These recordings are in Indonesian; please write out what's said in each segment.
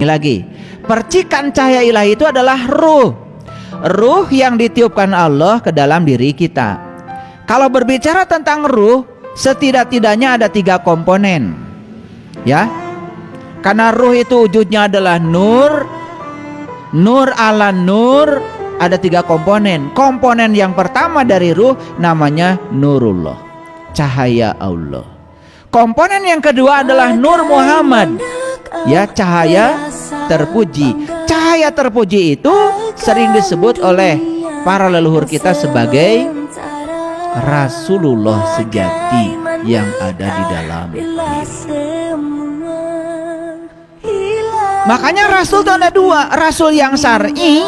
Lagi, percikan cahaya ilahi itu adalah ruh. Ruh yang ditiupkan Allah ke dalam diri kita. Kalau berbicara tentang ruh, setidak-tidaknya ada 3 komponen. Ya. Karena ruh itu wujudnya adalah nur. Nur ala nur, ada 3 komponen. Komponen yang pertama dari ruh namanya nurullah, cahaya Allah. Komponen yang kedua adalah nur Muhammad, ya, cahaya terpuji. Cahaya terpuji itu sering disebut oleh para leluhur kita sebagai Rasulullah sejati yang ada di dalam diri. Makanya Rasul itu ada 2. Rasul yang syar'i,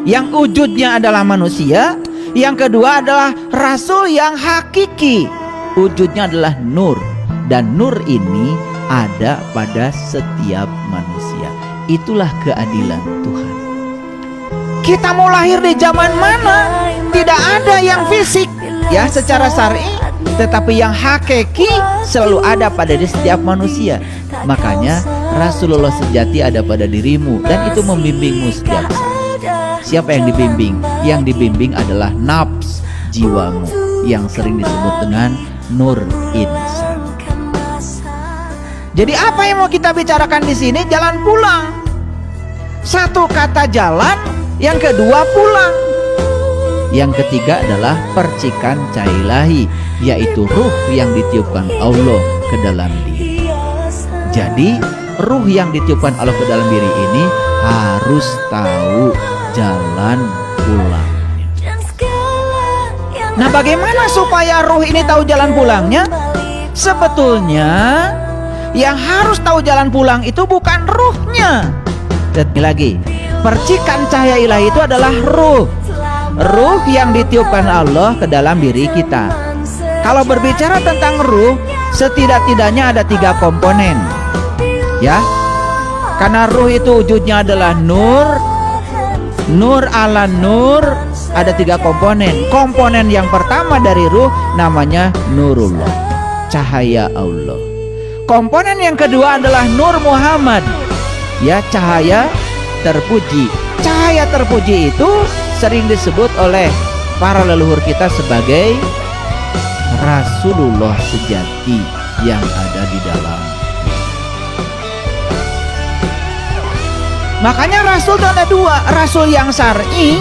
yang wujudnya adalah manusia. Yang kedua adalah Rasul yang hakiki, wujudnya adalah nur. Dan nur ini ada pada setiap manusia. Itulah keadilan Tuhan. Kita mau lahir di zaman mana, tidak ada yang fisik, ya, secara syar'i, tetapi yang hakiki selalu ada pada setiap manusia. Makanya Rasulullah sejati ada pada dirimu, dan itu membimbingmu setiap saat. Siapa yang dibimbing? Yang dibimbing adalah nafs, jiwamu, yang sering disebut dengan nur insan. Jadi apa yang mau kita bicarakan di sini? Jalan pulang. Satu kata jalan, yang kedua pulang. Yang ketiga adalah percikan cahaya ilahi, yaitu ruh yang ditiupkan Allah ke dalam diri. Jadi ruh yang ditiupkan Allah ke dalam diri ini harus tahu jalan pulangnya. Nah, bagaimana supaya ruh ini tahu jalan pulangnya? Sebetulnya yang harus tahu jalan pulang itu bukan ruhnya. Dan lagi, percikan cahaya ilahi itu adalah ruh. Ruh yang ditiupkan Allah ke dalam diri kita. Kalau berbicara tentang ruh, setidak-tidaknya ada 3 komponen. Ya. Karena ruh itu wujudnya adalah nur. Nur ala nur, ada 3 komponen. Komponen yang pertama dari ruh namanya nurullah, cahaya Allah. Komponen yang kedua adalah nur Muhammad, ya, cahaya terpuji. Cahaya terpuji itu sering disebut oleh para leluhur kita sebagai Rasulullah sejati yang ada di dalam. Makanya Rasul itu ada 2. Rasul yang syar'i,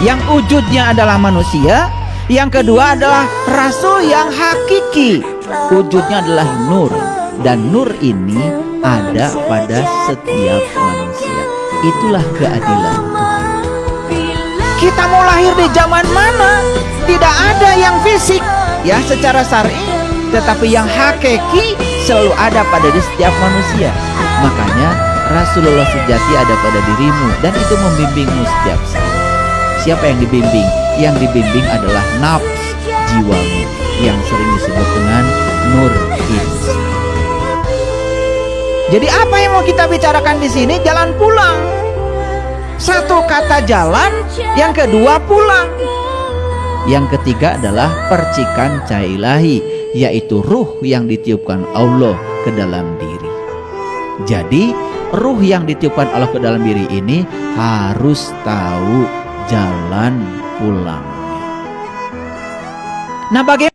yang wujudnya adalah manusia. Yang kedua adalah Rasul yang hakiki, wujudnya adalah nur. Dan nur ini ada pada setiap manusia. Itulah keadilan Tuhan. Kita mau lahir di zaman mana, tidak ada yang fisik, ya, secara syar'i, tetapi yang hakiki selalu ada pada setiap manusia. Makanya Rasulullah sejati ada pada dirimu, dan itu membimbingmu setiap saat. Siapa yang dibimbing? Yang dibimbing adalah nafs, jiwamu, yang sering disebut dengan nur insan. Jadi apa yang mau kita bicarakan di sini? Jalan pulang. Satu kata jalan, yang kedua pulang. Yang ketiga adalah percikan cahaya ilahi, yaitu ruh yang ditiupkan Allah ke dalam diri. Jadi ruh yang ditiupkan Allah ke dalam diri ini harus tahu jalan pulangnya. Nah, bagaimana